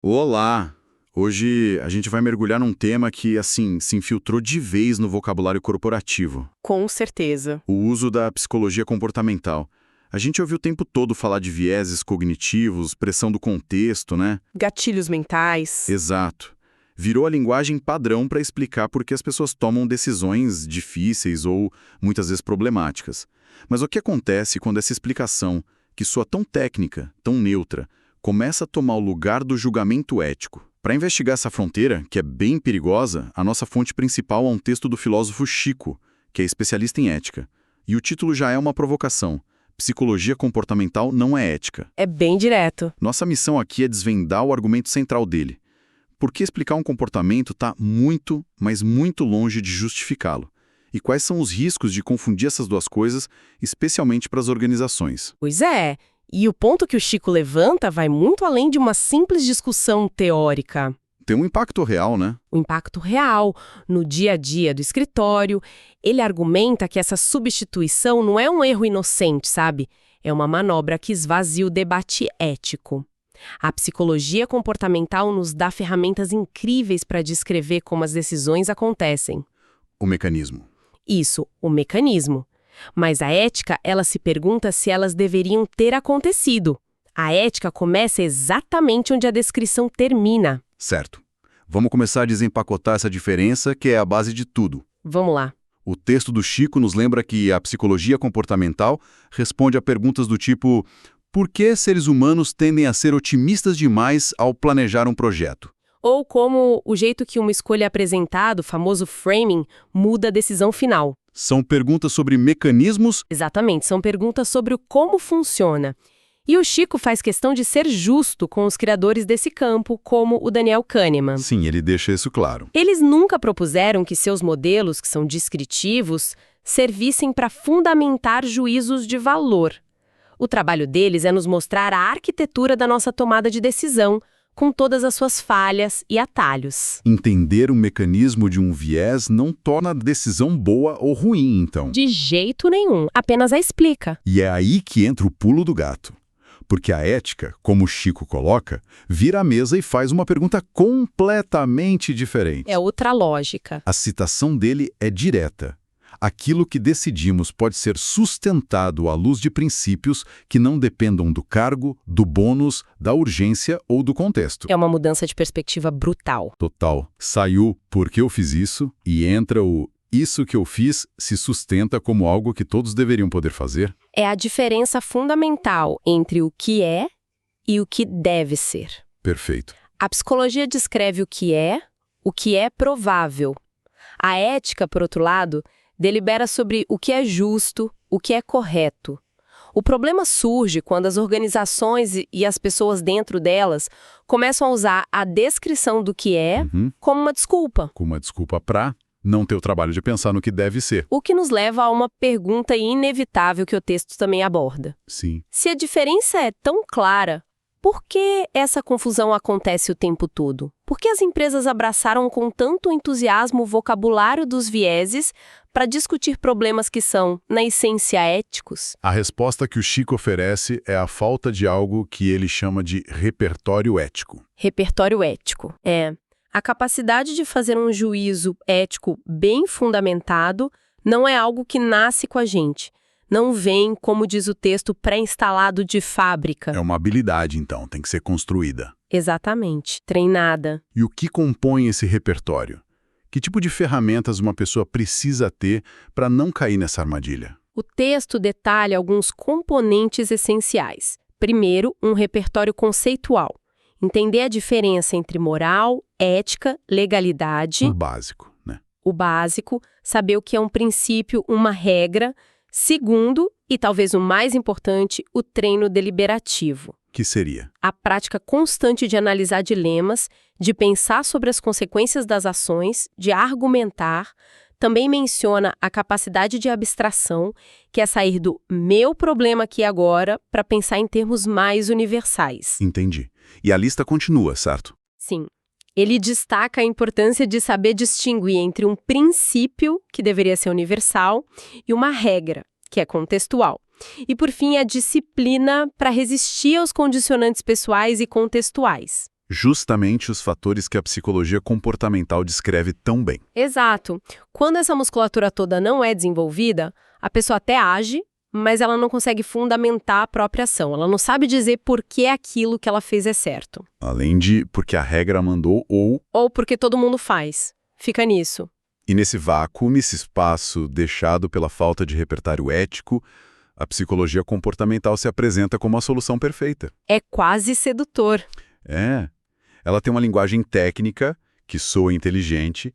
Olá! Hoje a gente vai mergulhar num tema que, assim, se infiltrou de vez no vocabulário corporativo. Com certeza. O uso da psicologia comportamental. A gente ouviu o tempo todo falar de vieses cognitivos, pressão do contexto, né? Gatilhos mentais. Exato. Virou a linguagem padrão para explicar por que as pessoas tomam decisões difíceis ou, muitas vezes, problemáticas. Mas o que acontece quando essa explicação, que soa tão técnica, tão neutra, começa a tomar o lugar do julgamento ético? Para investigar essa fronteira, que é bem perigosa, a nossa fonte principal é um texto do filósofo Chico, que é especialista em ética. E o título já é uma provocação. Psicologia comportamental não é ética. É bem direto. Nossa missão aqui é desvendar o argumento central dele. Por que explicar um comportamento está muito, mas muito longe de justificá-lo? E quais são os riscos de confundir essas duas coisas, especialmente para as organizações? Pois é. E o ponto que o Chico levanta vai muito além de uma simples discussão teórica. Tem um impacto real, né? O impacto real, no dia a dia do escritório. Ele argumenta que essa substituição não é um erro inocente, sabe? É uma manobra que esvazia o debate ético. A psicologia comportamental nos dá ferramentas incríveis para descrever como as decisões acontecem. O mecanismo. Isso, o mecanismo. Mas a ética, ela se pergunta se elas deveriam ter acontecido. A ética começa exatamente onde a descrição termina. Certo. Vamos começar a desempacotar essa diferença, que é a base de tudo. Vamos lá. O texto do Chico nos lembra que a psicologia comportamental responde a perguntas do tipo: por que seres humanos tendem a ser otimistas demais ao planejar um projeto? Ou como o jeito que uma escolha é apresentada, o famoso framing, muda a decisão final. São perguntas sobre mecanismos. Exatamente, são perguntas sobre o como funciona. E o Chico faz questão de ser justo com os criadores desse campo, como o Daniel Kahneman. Sim, ele deixa isso claro. Eles nunca propuseram que seus modelos, que são descritivos, servissem para fundamentar juízos de valor. O trabalho deles é nos mostrar a arquitetura da nossa tomada de decisão, com todas as suas falhas e atalhos. Entender o mecanismo de um viés não torna a decisão boa ou ruim, então. De jeito nenhum, apenas a explica. E é aí que entra o pulo do gato. Porque a ética, como o Chico coloca, vira a mesa e faz uma pergunta completamente diferente. É outra lógica. A citação dele é direta. Aquilo que decidimos pode ser sustentado à luz de princípios que não dependam do cargo, do bônus, da urgência ou do contexto. É uma mudança de perspectiva brutal. Total. Saiu porque eu fiz isso e entra o isso que eu fiz se sustenta como algo que todos deveriam poder fazer. É a diferença fundamental entre o que é e o que deve ser. Perfeito. A psicologia descreve o que é provável. A ética, por outro lado, delibera sobre o que é justo, o que é correto. O problema surge quando as organizações e as pessoas dentro delas começam a usar a descrição do que é como uma desculpa. Como uma desculpa para não ter o trabalho de pensar no que deve ser. O que nos leva a uma pergunta inevitável que o texto também aborda. Sim. Se a diferença é tão clara, por que essa confusão acontece o tempo todo? Por que as empresas abraçaram com tanto entusiasmo o vocabulário dos vieses para discutir problemas que são, na essência, éticos? A resposta que o Chico oferece é a falta de algo que ele chama de repertório ético. Repertório ético. É a capacidade de fazer um juízo ético bem fundamentado não é algo que nasce com a gente. Não vem, como diz o texto, pré-instalado de fábrica. É uma habilidade, então, tem que ser construída. Exatamente, treinada. E o que compõe esse repertório? Que tipo de ferramentas uma pessoa precisa ter para não cair nessa armadilha? O texto detalha alguns componentes essenciais. Primeiro, um repertório conceitual. Entender a diferença entre moral, ética, legalidade. O básico, né? O básico, saber o que é um princípio, uma regra. Segundo, e talvez o mais importante, o treino deliberativo. Que seria? A prática constante de analisar dilemas, de pensar sobre as consequências das ações, de argumentar. Também menciona a capacidade de abstração, que é sair do meu problema aqui agora para pensar em termos mais universais. Entendi. E a lista continua, certo? Sim. Ele destaca a importância de saber distinguir entre um princípio, que deveria ser universal, e uma regra, que é contextual. E, por fim, a disciplina para resistir aos condicionantes pessoais e contextuais. Justamente os fatores que a psicologia comportamental descreve tão bem. Exato. Quando essa musculatura toda não é desenvolvida, a pessoa até age, mas ela não consegue fundamentar a própria ação. Ela não sabe dizer por que aquilo que ela fez é certo. Além de porque a regra mandou Ou porque todo mundo faz. Fica nisso. E nesse vácuo, nesse espaço deixado pela falta de repertório ético, a psicologia comportamental se apresenta como a solução perfeita. É quase sedutor. Ela tem uma linguagem técnica, que soa inteligente,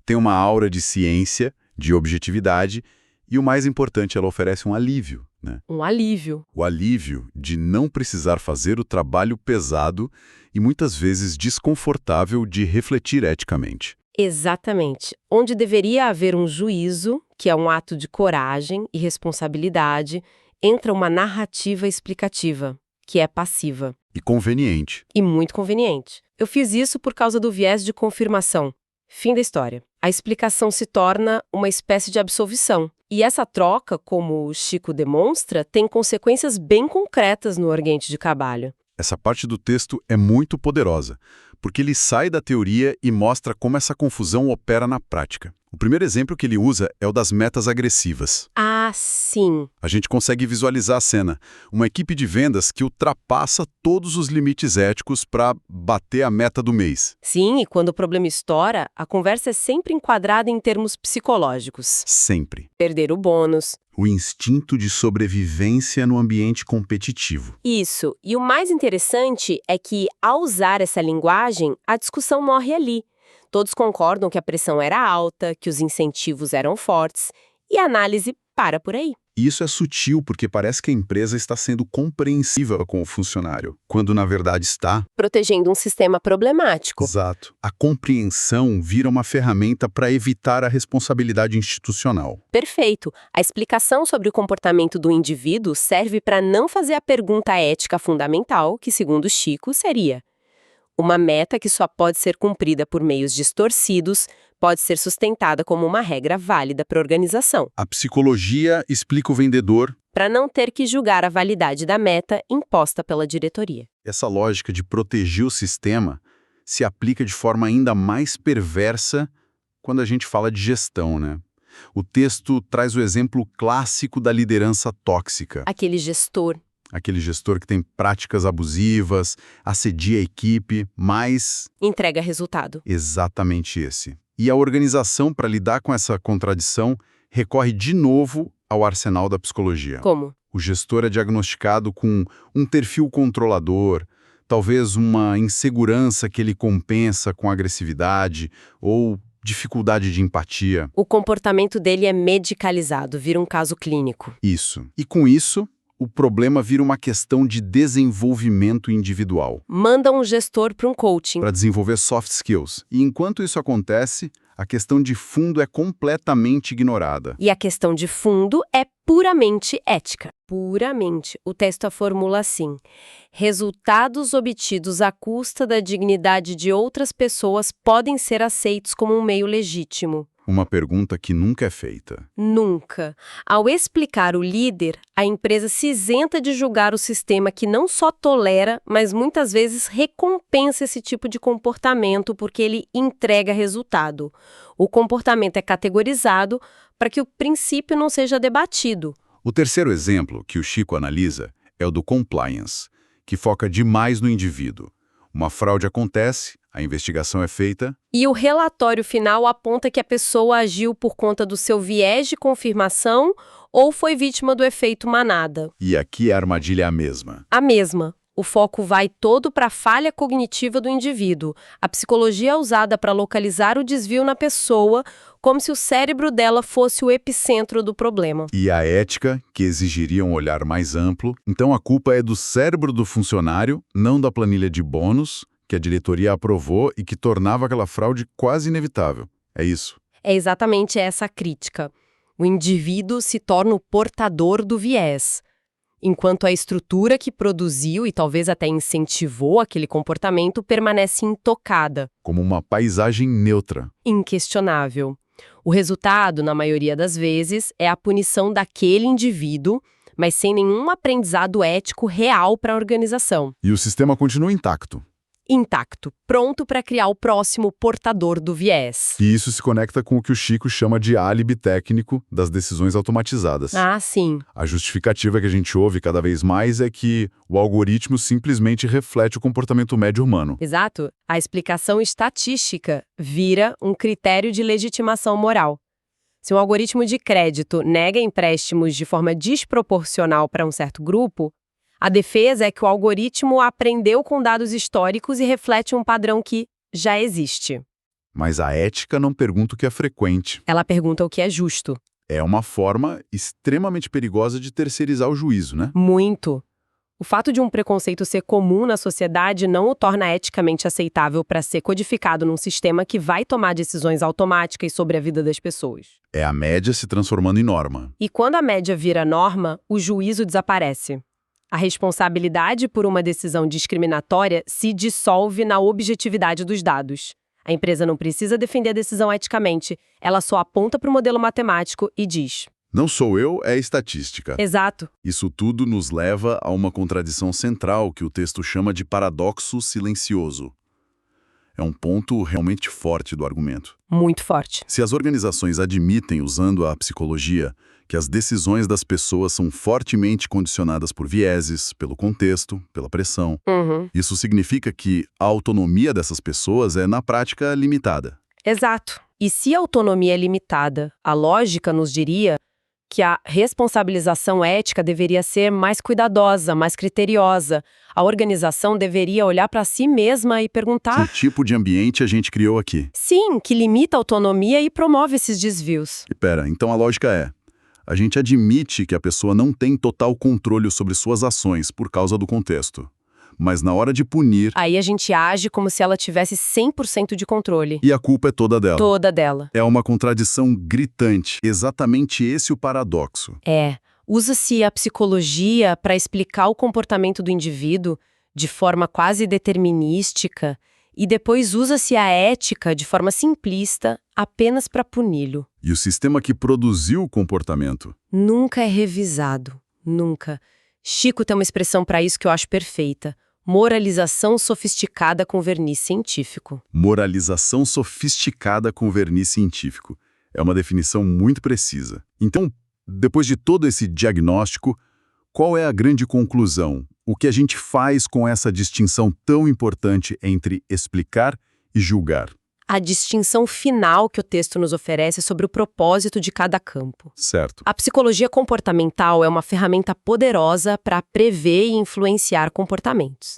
tem uma aura de ciência, de objetividade, e o mais importante, ela oferece um alívio, né? Um alívio. O alívio de não precisar fazer o trabalho pesado e muitas vezes desconfortável de refletir eticamente. Exatamente. Onde deveria haver um juízo, que é um ato de coragem e responsabilidade, entra uma narrativa explicativa, que é passiva. E conveniente. E muito conveniente. Eu fiz isso por causa do viés de confirmação. Fim da história. A explicação se torna uma espécie de absolvição. E essa troca, como o Chico demonstra, tem consequências bem concretas no Oriente de Cabalho. Essa parte do texto é muito poderosa, porque ele sai da teoria e mostra como essa confusão opera na prática. O primeiro exemplo que ele usa é o das metas agressivas. Ah, sim. A gente consegue visualizar a cena. Uma equipe de vendas que ultrapassa todos os limites éticos para bater a meta do mês. Sim, e quando o problema estoura, a conversa é sempre enquadrada em termos psicológicos. Sempre. Perder o bônus. O instinto de sobrevivência no ambiente competitivo. Isso. E o mais interessante é que, ao usar essa linguagem, a discussão morre ali. Todos concordam que a pressão era alta, que os incentivos eram fortes, e a análise para por aí. Isso é sutil porque parece que a empresa está sendo compreensiva com o funcionário, quando na verdade está protegendo um sistema problemático. Exato. A compreensão vira uma ferramenta para evitar a responsabilidade institucional. Perfeito. A explicação sobre o comportamento do indivíduo serve para não fazer a pergunta ética fundamental, que, segundo Chico, seria: uma meta que só pode ser cumprida por meios distorcidos pode ser sustentada como uma regra válida para a organização. A psicologia explica o vendedor para não ter que julgar a validade da meta imposta pela diretoria. Essa lógica de proteger o sistema se aplica de forma ainda mais perversa quando a gente fala de gestão, né? O texto traz o exemplo clássico da liderança tóxica. Aquele gestor que tem práticas abusivas, assedia a equipe, mas entrega resultado. Exatamente esse. E a organização, para lidar com essa contradição, recorre de novo ao arsenal da psicologia. Como? O gestor é diagnosticado com um perfil controlador, talvez uma insegurança que ele compensa com agressividade ou dificuldade de empatia. O comportamento dele é medicalizado, vira um caso clínico. Isso. E com isso, o problema vira uma questão de desenvolvimento individual. Manda um gestor para um coaching. Para desenvolver soft skills. E enquanto isso acontece, a questão de fundo é completamente ignorada. E a questão de fundo é puramente ética. Puramente. O texto a formula assim: resultados obtidos à custa da dignidade de outras pessoas podem ser aceitos como um meio legítimo. Uma pergunta que nunca é feita. Nunca. Ao explicar o líder, a empresa se isenta de julgar o sistema que não só tolera, mas muitas vezes recompensa esse tipo de comportamento porque ele entrega resultado. O comportamento é categorizado para que o princípio não seja debatido. O terceiro exemplo que o Chico analisa é o do compliance, que foca demais no indivíduo. Uma fraude acontece, a investigação é feita e o relatório final aponta que a pessoa agiu por conta do seu viés de confirmação ou foi vítima do efeito manada. E aqui a armadilha é a mesma. A mesma. O foco vai todo para a falha cognitiva do indivíduo. A psicologia é usada para localizar o desvio na pessoa, como se o cérebro dela fosse o epicentro do problema. E a ética, que exigiria um olhar mais amplo. Então a culpa é do cérebro do funcionário, não da planilha de bônus que a diretoria aprovou e que tornava aquela fraude quase inevitável. É isso. É exatamente essa a crítica. O indivíduo se torna o portador do viés, enquanto a estrutura que produziu e talvez até incentivou aquele comportamento permanece intocada. Como uma paisagem neutra. Inquestionável. O resultado, na maioria das vezes, é a punição daquele indivíduo, mas sem nenhum aprendizado ético real para a organização. E o sistema continua intacto. intacto, pronto para criar o próximo portador do viés. E isso se conecta com o que o Chico chama de álibi técnico das decisões automatizadas. Ah, sim. A justificativa que a gente ouve cada vez mais é que o algoritmo simplesmente reflete o comportamento médio humano. Exato. A explicação estatística vira um critério de legitimação moral. Se um algoritmo de crédito nega empréstimos de forma desproporcional para um certo grupo, a defesa é que o algoritmo aprendeu com dados históricos e reflete um padrão que já existe. Mas a ética não pergunta o que é frequente. Ela pergunta o que é justo. É uma forma extremamente perigosa de terceirizar o juízo, né? Muito. O fato de um preconceito ser comum na sociedade não o torna eticamente aceitável para ser codificado num sistema que vai tomar decisões automáticas sobre a vida das pessoas. É a média se transformando em norma. E quando a média vira norma, o juízo desaparece. A responsabilidade por uma decisão discriminatória se dissolve na objetividade dos dados. A empresa não precisa defender a decisão eticamente, ela só aponta para o modelo matemático e diz: Não sou eu, é estatística. exato. Isso tudo nos leva a uma contradição central que o texto chama de paradoxo silencioso. É um ponto realmente forte do argumento. Muito forte. Se as organizações admitem, usando a psicologia, que as decisões das pessoas são fortemente condicionadas por vieses, pelo contexto, pela pressão, isso significa que a autonomia dessas pessoas é, na prática, limitada. Exato. E se a autonomia é limitada, a lógica nos diria que a responsabilização ética deveria ser mais cuidadosa, mais criteriosa. A organização deveria olhar para si mesma e perguntar: Que tipo de ambiente a gente criou aqui? sim, que limita a autonomia e promove esses desvios. E pera, então a lógica é: a gente admite que a pessoa não tem total controle sobre suas ações por causa do contexto. Mas na hora de punir, Aí a gente age como se ela tivesse 100% de controle. e a culpa é toda dela. Toda dela. É uma contradição gritante. Exatamente esse o paradoxo. Usa-se a psicologia para explicar o comportamento do indivíduo de forma quase determinística e depois usa-se a ética de forma simplista apenas para puni-lo. E o sistema que produziu o comportamento? Nunca é revisado. Nunca. Chico tem uma expressão para isso que eu acho perfeita. Moralização sofisticada com verniz científico. Moralização sofisticada com verniz científico. É uma definição muito precisa. Então, depois de todo esse diagnóstico, qual é a grande conclusão? O que a gente faz com essa distinção tão importante entre explicar e julgar? A distinção final que o texto nos oferece sobre o propósito de cada campo. Certo. A psicologia comportamental é uma ferramenta poderosa para prever e influenciar comportamentos.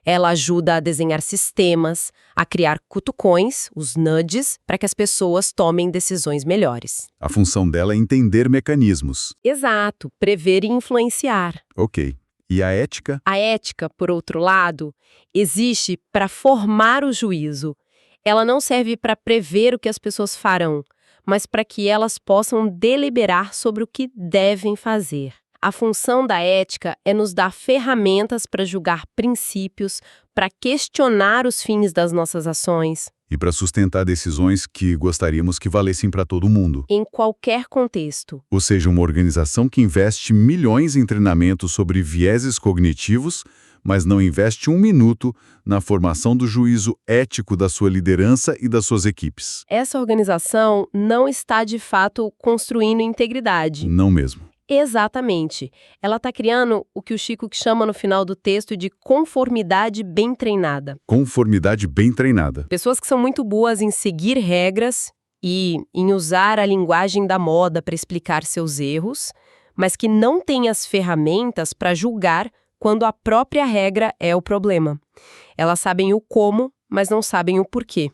Ela ajuda a desenhar sistemas, a criar cutucões, os nudges, para que as pessoas tomem decisões melhores. A função dela é entender mecanismos. Exato, prever e influenciar. Ok. E a ética? A ética, por outro lado, existe para formar o juízo. Ela não serve para prever o que as pessoas farão, mas para que elas possam deliberar sobre o que devem fazer. A função da ética é nos dar ferramentas para julgar princípios, para questionar os fins das nossas ações. E para sustentar decisões que gostaríamos que valessem para todo mundo. Em qualquer contexto. Ou seja, uma organização que investe milhões em treinamento sobre vieses cognitivos, mas não investe um minuto na formação do juízo ético da sua liderança e das suas equipes. Essa organização não está, de fato, construindo integridade. Não mesmo. Exatamente. Ela está criando o que o Chico chama no final do texto de conformidade bem treinada. Conformidade bem treinada. Pessoas que são muito boas em seguir regras e em usar a linguagem da moda para explicar seus erros, mas que não têm as ferramentas para julgar quando a própria regra é o problema. Elas sabem o como, mas não sabem o porquê.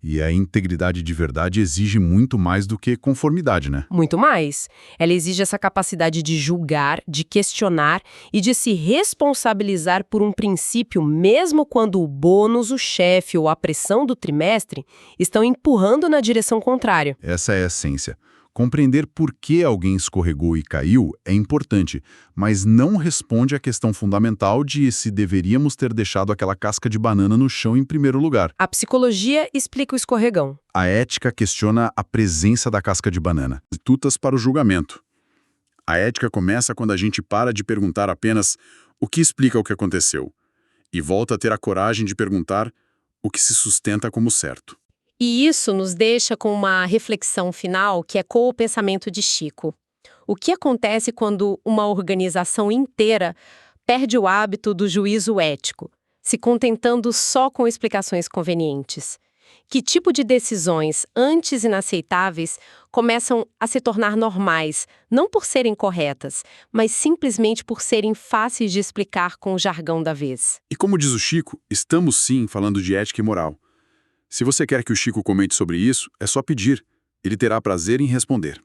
E a integridade de verdade exige muito mais do que conformidade, né? Muito mais. Ela exige essa capacidade de julgar, de questionar e de se responsabilizar por um princípio, mesmo quando o bônus, o chefe ou a pressão do trimestre estão empurrando na direção contrária. Essa é a essência. Compreender por que alguém escorregou e caiu é importante, mas não responde à questão fundamental de se deveríamos ter deixado aquela casca de banana no chão em primeiro lugar. A psicologia explica o escorregão. A ética questiona a presença da casca de banana. Tutas para o julgamento. A ética começa quando a gente para de perguntar apenas o que explica o que aconteceu e volta a ter a coragem de perguntar o que se sustenta como certo. E isso nos deixa com uma reflexão final que ecoa o pensamento de Chico. O que acontece quando uma organização inteira perde o hábito do juízo ético, se contentando só com explicações convenientes? Que tipo de decisões, antes inaceitáveis, começam a se tornar normais, não por serem corretas, mas simplesmente por serem fáceis de explicar com o jargão da vez? E como diz o Chico, estamos sim falando de ética e moral. Se você quer que o Chico comente sobre isso, é só pedir. Ele terá prazer em responder.